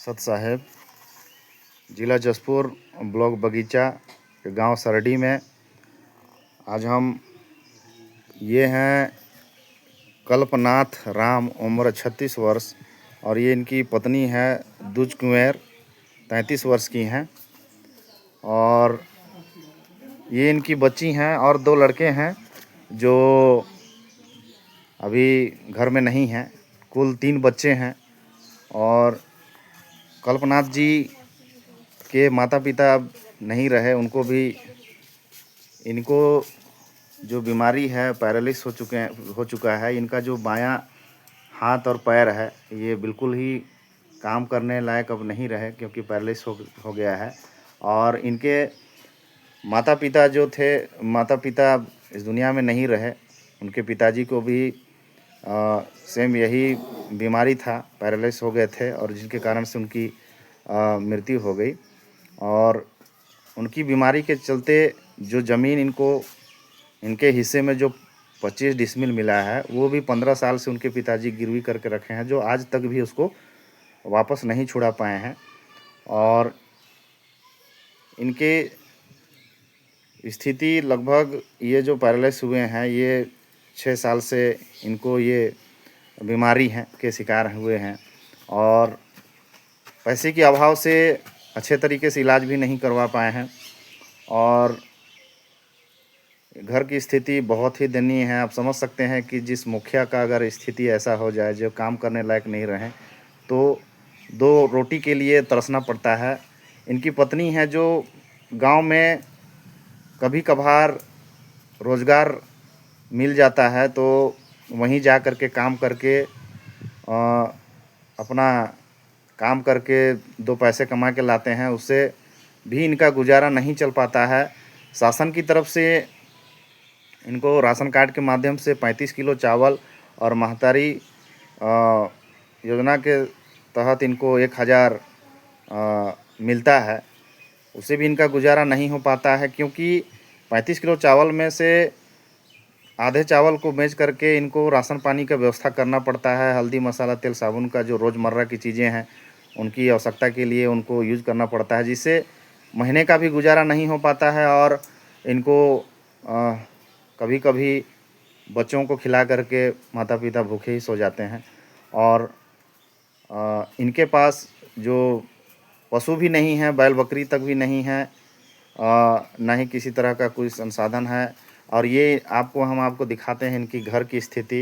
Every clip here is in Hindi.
सत साहेब, जिला जसपुर, ब्लॉक बगीचा, गांव सरडी में आज हम ये हैं कल्पनाथ राम, उम्र 36 वर्ष, और ये इनकी पत्नी है दुज कुंवर, 33 वर्ष की हैं। और ये इनकी बच्ची हैं और 2 लड़के हैं जो अभी घर में नहीं हैं। कुल 3 बच्चे हैं। और कल्पनाथ जी के माता पिता अब नहीं रहे, उनको भी इनको जो बीमारी है पैरालिसिस हो चुका है। इनका जो बायां हाथ और पैर है ये बिल्कुल ही काम करने लायक अब नहीं रहे, क्योंकि पैरालिसिस हो गया है। और इनके माता पिता इस दुनिया में नहीं रहे। उनके पिताजी को भी सेम यही बीमारी था, पैरालिसिस हो गए थे, और जिनके कारण से उनकी मृत्यु हो गई। और उनकी बीमारी के चलते जो ज़मीन इनके हिस्से में जो 25 डिसमिल मिला है, वो भी 15 साल से उनके पिताजी गिरवी करके रखे हैं, जो आज तक भी उसको वापस नहीं छुड़ा पाए हैं। और इनके स्थिति लगभग ये जो पैरालिसिस हुए हैं, ये 6 साल से इनको ये बीमारी है के शिकार हुए हैं। और पैसे के अभाव से अच्छे तरीके से इलाज भी नहीं करवा पाए हैं। और घर की स्थिति बहुत ही दयनीय है। आप समझ सकते हैं कि जिस मुखिया का अगर स्थिति ऐसा हो जाए, जो काम करने लायक नहीं रहे, तो 2 रोटी के लिए तरसना पड़ता है। इनकी पत्नी है जो गांव में कभी कभार रोज़गार मिल जाता है तो वहीं जा कर के काम करके अपना काम करके 2 पैसे कमा के लाते हैं। उससे भी इनका गुजारा नहीं चल पाता है। शासन की तरफ से इनको राशन कार्ड के माध्यम से 35 किलो चावल और महतारी योजना के तहत इनको 1000 मिलता है। उससे भी इनका गुजारा नहीं हो पाता है, क्योंकि 35 किलो चावल में से आधे चावल को बेच करके इनको राशन पानी का व्यवस्था करना पड़ता है। हल्दी मसाला तेल साबुन का जो रोज़मर्रा की चीज़ें हैं, उनकी आवश्यकता के लिए उनको यूज़ करना पड़ता है, जिससे महीने का भी गुजारा नहीं हो पाता है। और इनको कभी कभी बच्चों को खिला करके माता पिता भूखे ही सो जाते हैं। और इनके पास जो पशु भी नहीं है, बैल बकरी तक भी नहीं है, ना ही किसी तरह का कोई संसाधन है। और ये हम आपको दिखाते हैं इनकी घर की स्थिति।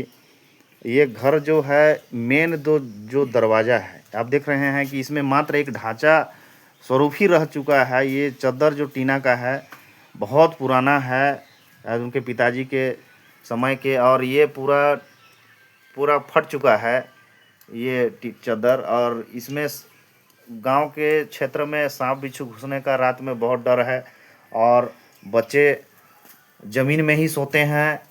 ये घर जो है, मेन जो दरवाज़ा है, आप देख रहे हैं कि इसमें मात्र एक ढांचा स्वरूप ही रह चुका है। ये चद्दर जो टीना का है बहुत पुराना है, उनके पिताजी के समय के, और ये पूरा फट चुका है ये चद्दर। और इसमें गांव के क्षेत्र में सांप बिच्छू घुसने का रात में बहुत डर है, और बच्चे ज़मीन में ही सोते हैं।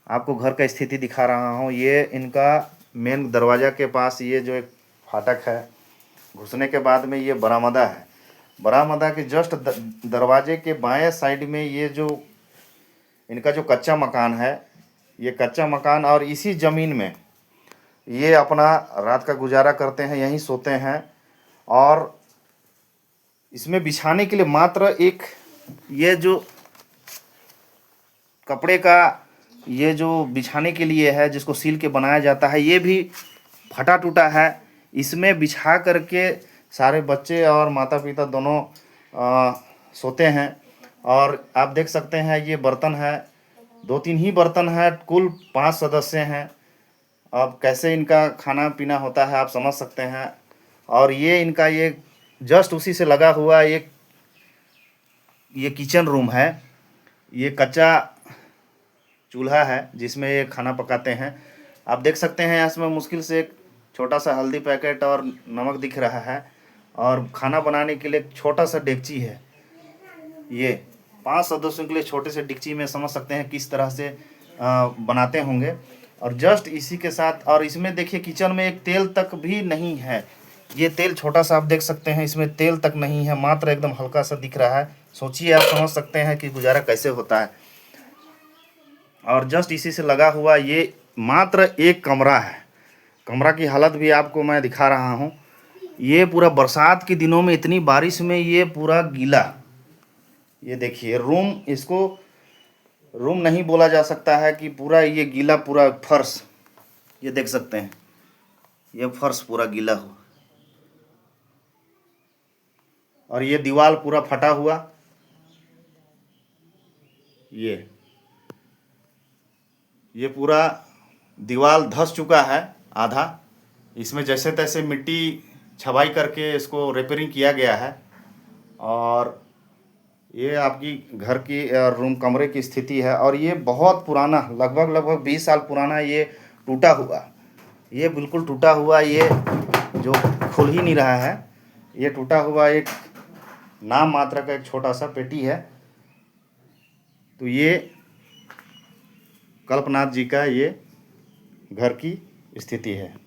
आपको घर का स्थिति दिखा रहा हूँ। ये इनका मेन दरवाज़ा के पास ये जो एक फाटक है, घुसने के बाद में ये बरामदा है। बरामदा के जस्ट दरवाजे के बाएं साइड में ये जो इनका जो कच्चा मकान है, ये कच्चा मकान, और इसी ज़मीन में ये अपना रात का गुजारा करते हैं, यहीं सोते हैं। और इसमें बिछाने के लिए मात्र एक ये जो कपड़े का ये जो बिछाने के लिए है, जिसको सील के बनाया जाता है, ये भी फटा टूटा है। इसमें बिछा करके सारे बच्चे और माता पिता दोनों सोते हैं। और आप देख सकते हैं ये बर्तन है, 2-3 ही बर्तन है, कुल 5 सदस्य हैं। अब कैसे इनका खाना पीना होता है आप समझ सकते हैं। और ये इनका ये जस्ट उसी से लगा हुआ ये किचन रूम है। ये कच्चा चूल्हा है जिसमें ये खाना पकाते हैं। आप देख सकते हैं इसमें मुश्किल से एक छोटा सा हल्दी पैकेट और नमक दिख रहा है। और खाना बनाने के लिए एक छोटा सा डेगची है। ये 5 सदस्यों के लिए छोटे से डेगची में समझ सकते हैं किस तरह से बनाते होंगे। और जस्ट इसी के साथ, और इसमें देखिए किचन में एक तेल तक भी नहीं है। ये तेल छोटा सा आप देख सकते हैं, इसमें तेल तक नहीं है, मात्र एकदम हल्का सा दिख रहा है। सोचिए, आप समझ सकते हैं कि गुजारा कैसे होता है। और जस्ट इसी से लगा हुआ ये मात्र एक कमरा है। कमरा की हालत भी आपको मैं दिखा रहा हूँ। ये पूरा बरसात के दिनों में इतनी बारिश में ये पूरा गीला। ये देखिए रूम, इसको रूम नहीं बोला जा सकता है कि पूरा ये गीला, पूरा फर्श ये देख सकते हैं, ये फर्श पूरा गीला हो, और ये दीवार पूरा फटा हुआ। ये पूरा दीवार धंस चुका है आधा। इसमें जैसे तैसे मिट्टी छबाई करके इसको रिपेयरिंग किया गया है। और ये आपकी घर की रूम कमरे की स्थिति है। और ये बहुत पुराना, लगभग 20 साल पुराना ये टूटा हुआ, ये बिल्कुल टूटा हुआ, ये जो खुल ही नहीं रहा है, ये टूटा हुआ एक नाम मात्र का एक छोटा सा पेटी है। तो ये कल्पनाथ जी का ये घर की स्थिति है।